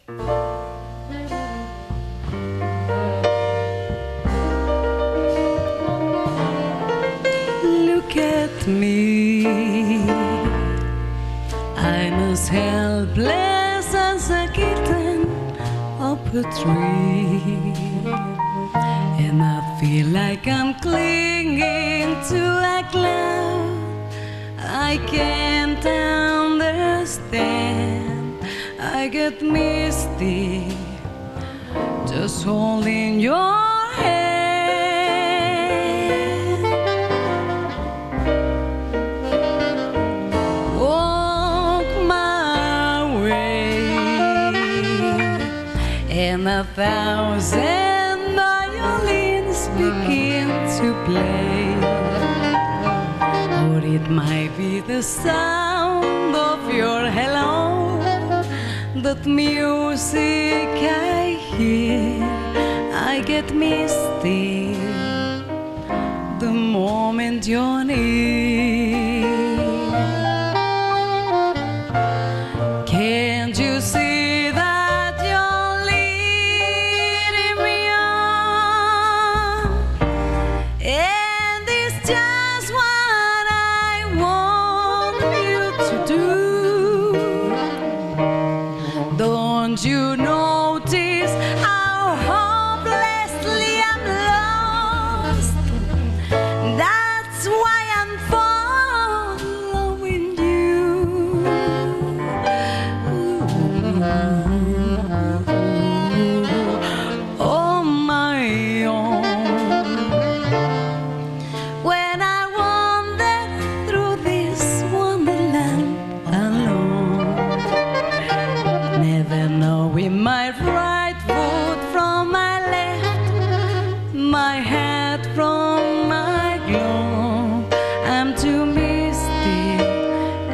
Look at me, I'm as helpless as a kitten up a tree, and I feel like I'm clinging to a cloud. I can't understand, I get misty just holding your hand. Walk my way, and 1,000 violins begin to play. Or it might be the sound of your hello, that music I hear. I get misty the moment you're near. Can't you see that you're leading me on? And it's just what I want you to do. Don't you notice how hopelessly I'm lost? That's why I'm following you. On my own. When I wander through this wonderland alone, never knowing my right foot from my left, my head from my glove. I'm too misty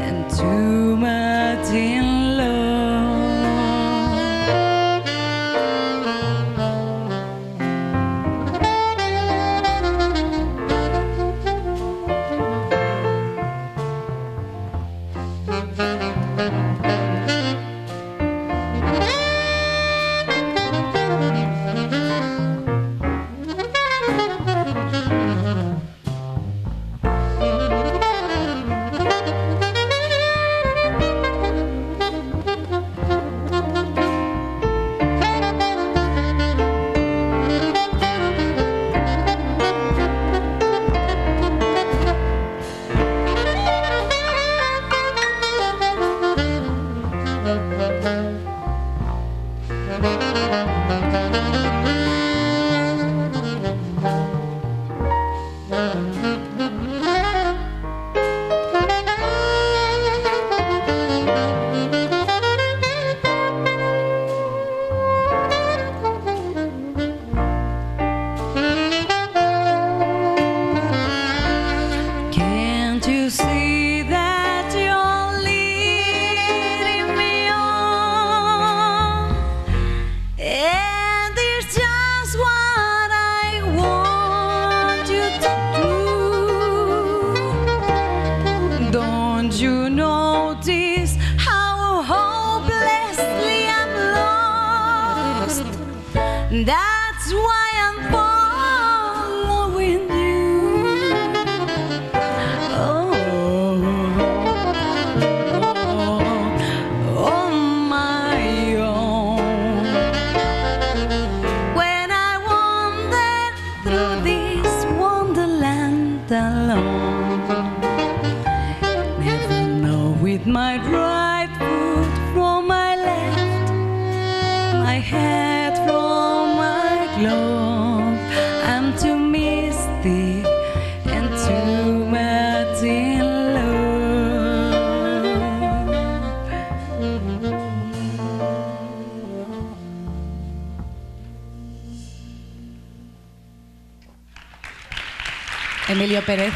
and too much in love. Can't you see that you're leading me on? And it's just what I want you to do. Don't you notice how hopelessly I'm lost? That's why I'm following you. On my own. When I wander through this wonderland alone, never know with my right foot from my left, my head from my glove. I'm too misty and too much in love. Emilio Pérez.